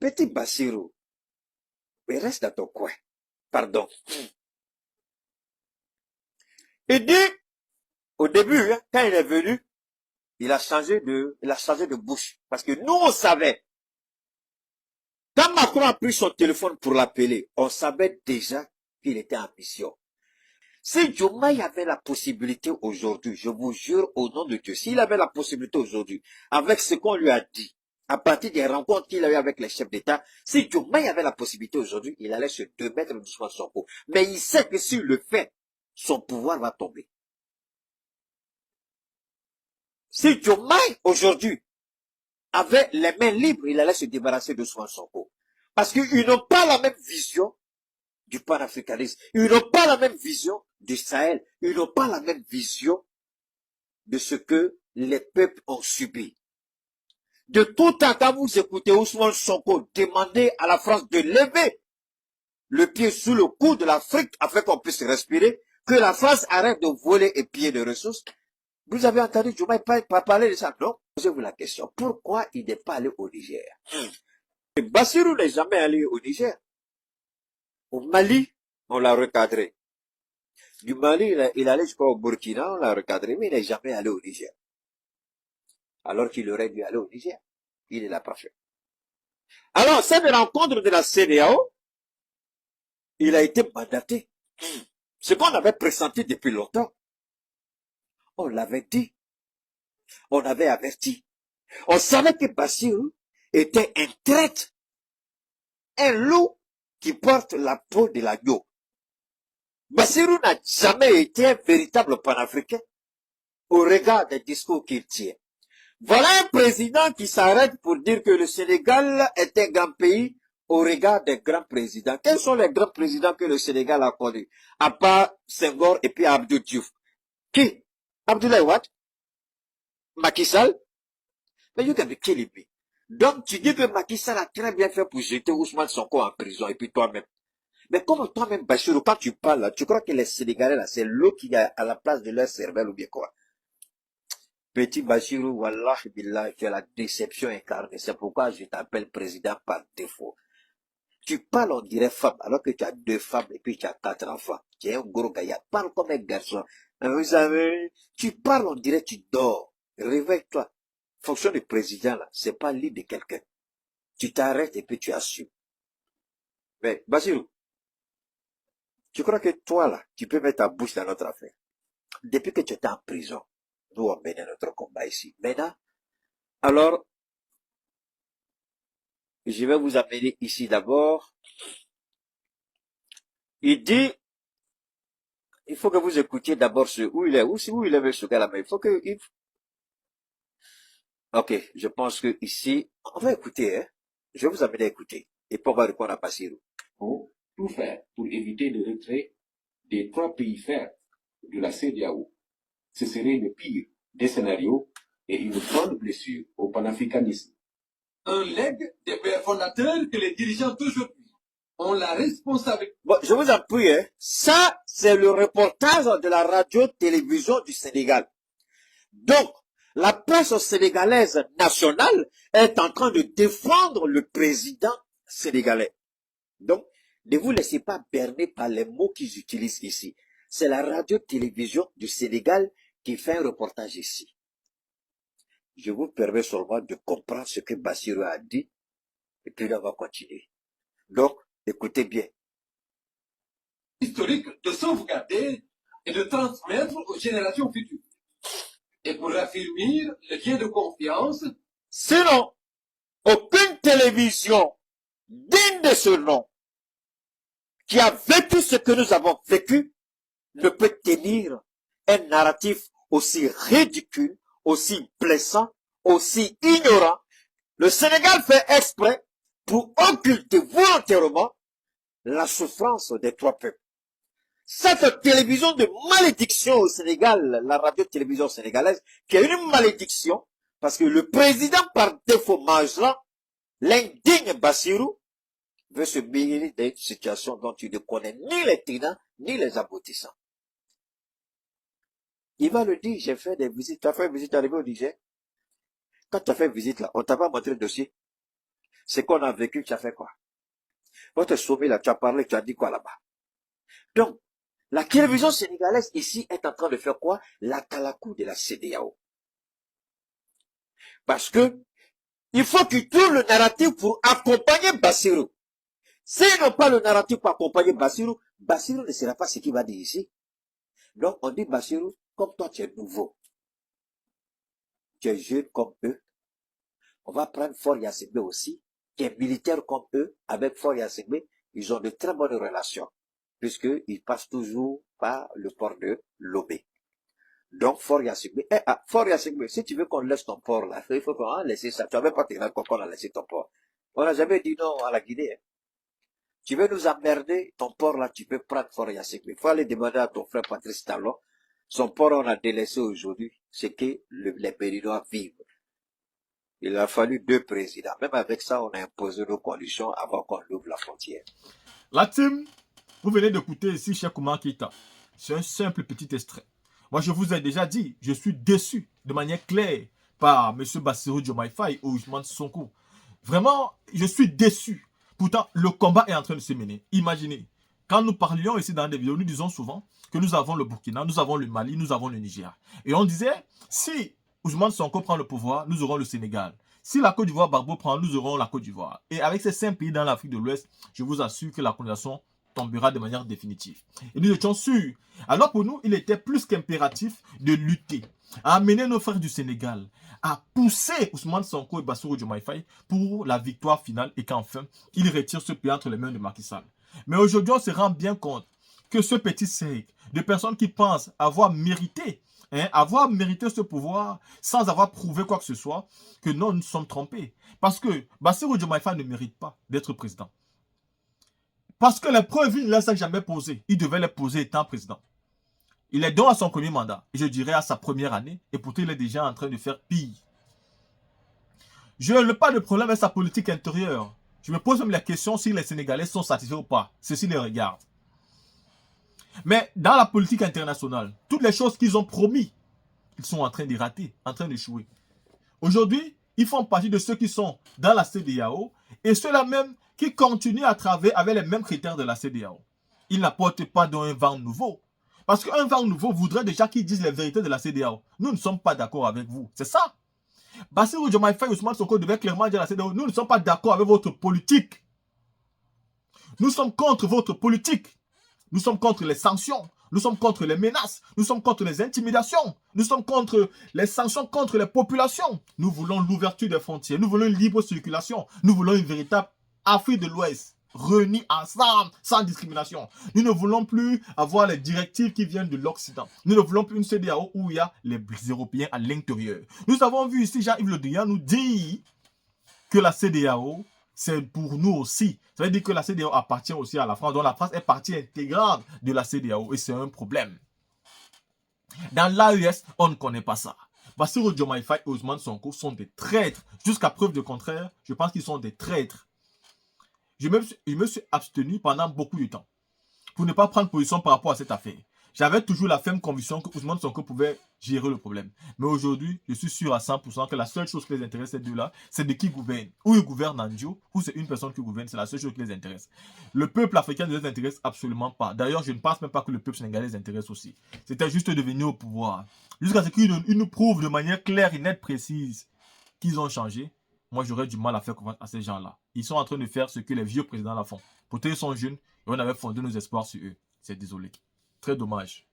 Petit Bassirou, mais reste dans ton coin. Pardon. Il dit, au début, hein, quand il est venu, il a changé de bouche. Parce que nous, on savait. Quand Macron a pris son téléphone pour l'appeler, on savait déjà qu'il était en mission. Si Diomaye avait la possibilité aujourd'hui, je vous jure au nom de Dieu, s'il avait la possibilité aujourd'hui, avec ce qu'on lui a dit, à partir des rencontres qu'il a eues avec les chefs d'État, si Diomaye avait la possibilité aujourd'hui, il allait se démettre d'Ousmane Sonko. Mais il sait que s'il le fait, son pouvoir va tomber. Si Diomaye aujourd'hui avait les mains libres, il allait se débarrasser d'Ousmane Sonko. Parce qu'ils n'ont pas la même vision du panafricanisme. Ils n'ont pas la même vision du Sahel. Ils n'ont pas la même vision de ce que les peuples ont subi. De tout temps, quand vous écoutez Ousmane Sonko demander à la France de lever le pied sous le cou de l'Afrique afin qu'on puisse respirer, que la France arrête de voler et piller les ressources, vous avez entendu Diomaye pas parler de ça, non? Posez-vous la question, pourquoi il n'est pas allé au Niger? Bassirou n'est jamais allé au Niger. Au Mali, on l'a recadré. Du Mali, il allait jusqu'au Burkina, on l'a recadré, mais il n'est jamais allé au Niger. Alors qu'il aurait dû aller au Niger. Il est là pas fait. Alors, cette rencontre de la CEDEAO, il a été mandaté. Ce qu'on avait pressenti depuis longtemps. On l'avait dit. On avait averti. On savait que Bassirou était un traître. Un loup qui porte la peau de l'agneau. Bassirou n'a jamais été un véritable panafricain au regard des discours qu'il tient. Voilà un président qui s'arrête pour dire que le Sénégal est un grand pays au regard des grands présidents. Quels sont les grands présidents que le Sénégal a connus? À part Senghor et puis Abdou Diouf. Qui? Abdoulaye Wade? Macky Sall? Mais you can be killing me. Donc tu dis que Macky Sall a très bien fait pour jeter Ousmane Sonko en prison et puis toi-même. Mais comment toi-même, Bachirou, quand tu parles là, tu crois que les Sénégalais là, c'est l'eau qui est à la place de leur cervelle ou bien quoi? Petit Bachirou, wallah billah, tu as la déception incarnée. C'est pourquoi je t'appelle président par défaut. Tu parles, on dirait femme, alors que tu as 2 femmes et puis tu as 4 enfants. Tu es un gros gaillard. Parle comme un garçon. Vous savez, tu parles, on dirait tu dors. Réveille-toi. Fonction de président là, c'est pas l'île de quelqu'un. Tu t'arrêtes et puis tu assumes. Mais, Bachirou, tu crois que toi là, tu peux mettre ta bouche dans notre affaire? Depuis que tu étais en prison, nous on menait notre combat ici. Maintenant, alors, je vais vous amener ici d'abord. Il dit, il faut que vous écoutiez d'abord où il est, où il est ce gars-là, mais il faut que, ok, je pense que ici, on va écouter, hein. Je vais vous amener à écouter. Et puis on va répondre à Bassirou. Pour tout faire pour éviter le retrait des 3 pays frères de la CEDEAO. Ce serait le pire des scénarios et une grande blessure au panafricanisme. Un legs des pères fondateurs que les dirigeants d'aujourd'hui ont la responsabilité. Bon, je vous en prie, hein. Ça, c'est le reportage de la radio-télévision du Sénégal. Donc, la presse sénégalaise nationale est en train de défendre le président sénégalais. Donc, ne vous laissez pas berner par les mots qu'ils utilisent ici. C'est la radio-télévision du Sénégal qui fait un reportage ici. Je vous permets seulement de comprendre ce que Bassirou a dit, et puis là, on va continuer. Donc, écoutez bien. Historique de sauvegarder et de transmettre aux générations futures. Et pour affirmer le lien de confiance. Sinon, aucune télévision digne de ce nom, qui a vécu ce que nous avons vécu, ne peut tenir un narratif aussi ridicule, aussi blessant, aussi ignorant. Le Sénégal fait exprès pour occulter volontairement la souffrance des 3 peuples. Cette télévision de malédiction au Sénégal, la radio-télévision sénégalaise, qui est une malédiction, parce que le président par défaut Majlan, l'indigne Bassirou, veut se mêler d'une situation dont tu ne connais ni les tenants, ni les aboutissants. Il va le dire, j'ai fait des visites, tu as fait une visite arrivée au Niger. Quand tu as fait une visite là, on t'a pas montré le dossier. Ce qu'on a vécu, tu as fait quoi? Votre sommet là, tu as parlé, tu as dit quoi là-bas? Donc, la télévision sénégalaise ici est en train de faire quoi? La calakou de la CEDEAO. Parce que, il faut qu'ils trouvent le narratif pour accompagner Bassirou. S'ils n'ont pas le narratif pour accompagner Bassirou, Bassirou ne sera pas ce qu'il va dire ici. Donc, on dit Bassirou, comme toi tu es nouveau, tu es jeune comme eux, on va prendre Faure Gnassingbé aussi, qui est militaire comme eux, avec Faure Gnassingbé, ils ont de très bonnes relations, puisqu'ils passent toujours par le port de Lomé. Donc, Faure Gnassingbé, Faure Gnassingbé, si tu veux qu'on laisse ton port là, il faut qu'on laisse ça. Tu n'avais pas te rendre compte qu'on a laissé ton port. On n'a jamais dit non à la Guinée. Hein. Tu veux nous emmerder, ton port là, tu peux prendre Faure Gnassingbé. Il faut aller demander à ton frère Patrice Talon. Son port, on a délaissé aujourd'hui. C'est que les Béninois vivent. Il a fallu 2 présidents. Même avec ça, on a imposé nos conditions avant qu'on ouvre la frontière. La team, vous venez d'écouter ici Cheikh Oumar Keïta. C'est un simple petit extrait. Moi, je vous ai déjà dit, je suis déçu de manière claire par M. Bassirou Diomaye Faye ou Ousmane Sonko. Vraiment, je suis déçu. Pourtant, le combat est en train de se mener. Imaginez, quand nous parlions ici dans des vidéos, nous disons souvent que nous avons le Burkina, nous avons le Mali, nous avons le Niger. Et on disait, si Ousmane Sonko prend le pouvoir, nous aurons le Sénégal. Si la Côte d'Ivoire Barbeau prend, nous aurons la Côte d'Ivoire. Et avec ces 5 pays dans l'Afrique de l'Ouest, je vous assure que la colonisation tombera de manière définitive. Et nous étions sûrs. Alors pour nous, il était plus qu'impératif de lutter, à amener nos frères du Sénégal, à pousser Ousmane Sonko et Bassirou Diomaye Faye pour la victoire finale et qu'enfin, il retire ce pays entre les mains de Macky Sall. Mais aujourd'hui, on se rend bien compte que ce petit cercle de personnes qui pensent avoir mérité ce pouvoir sans avoir prouvé quoi que ce soit, que non, nous sommes trompés. Parce que Bassirou Diomaye Faye ne mérite pas d'être président. Parce que les preuves, il ne les a jamais posées. Il devait les poser étant président. Il est donc à son premier mandat, et je dirais à sa première année, et pourtant il est déjà en train de faire pire. Je n'ai pas de problème avec sa politique intérieure. Je me pose même la question si les Sénégalais sont satisfaits ou pas. Ceci les regarde. Mais dans la politique internationale, toutes les choses qu'ils ont promis, ils sont en train de rater, en train d'échouer. Aujourd'hui, ils font partie de ceux qui sont dans la CEDEAO et ceux-là même qui continuent à travailler avec les mêmes critères de la CEDEAO. Ils n'apportent pas d'un vent nouveau. Parce qu'un vent nouveau voudrait déjà qu'ils disent les vérités de la CEDEAO. Nous ne sommes pas d'accord avec vous. C'est ça. Bassirou Diomaye Faye et Ousmane Sonko devaient clairement dire à la CEDEAO, nous ne sommes pas d'accord avec votre politique. Nous sommes contre votre politique. Nous sommes contre les sanctions. Nous sommes contre les menaces. Nous sommes contre les intimidations. Nous sommes contre les sanctions contre les populations. Nous voulons l'ouverture des frontières. Nous voulons une libre circulation. Nous voulons une véritable Afrique de l'Ouest réunis ensemble, sans discrimination. Nous ne voulons plus avoir les directives qui viennent de l'Occident. Nous ne voulons plus une CEDEAO où il y a les Européens à l'intérieur. Nous avons vu ici Jean-Yves Le Drian nous dire que la CEDEAO, c'est pour nous aussi. Ça veut dire que la CEDEAO appartient aussi à la France. Donc la France est partie intégrante de la CEDEAO et c'est un problème. Dans l'AES, on ne connaît pas ça. Bassirou Diomaye Faye et Ousmane Sonko sont des traîtres. Jusqu'à preuve de contraire, je pense qu'ils sont des traîtres. Je me suis abstenu pendant beaucoup de temps pour ne pas prendre position par rapport à cette affaire. J'avais toujours la ferme conviction que Ousmane Sonko pouvait gérer le problème. Mais aujourd'hui, je suis sûr à 100% que la seule chose qui les intéresse, ces deux-là, c'est de qui gouverne. Ou ils gouvernent en duo, ou c'est une personne qui gouverne. C'est la seule chose qui les intéresse. Le peuple africain ne les intéresse absolument pas. D'ailleurs, je ne pense même pas que le peuple sénégalais les intéresse aussi. C'était juste de venir au pouvoir. Jusqu'à ce qu'ils nous prouvent de manière claire et nette, précise, qu'ils ont changé. Moi, j'aurais du mal à faire confiance à ces gens-là. Ils sont en train de faire ce que les vieux présidents la font. Pourtant, ils sont jeunes et on avait fondé nos espoirs sur eux. C'est désolé. Très dommage.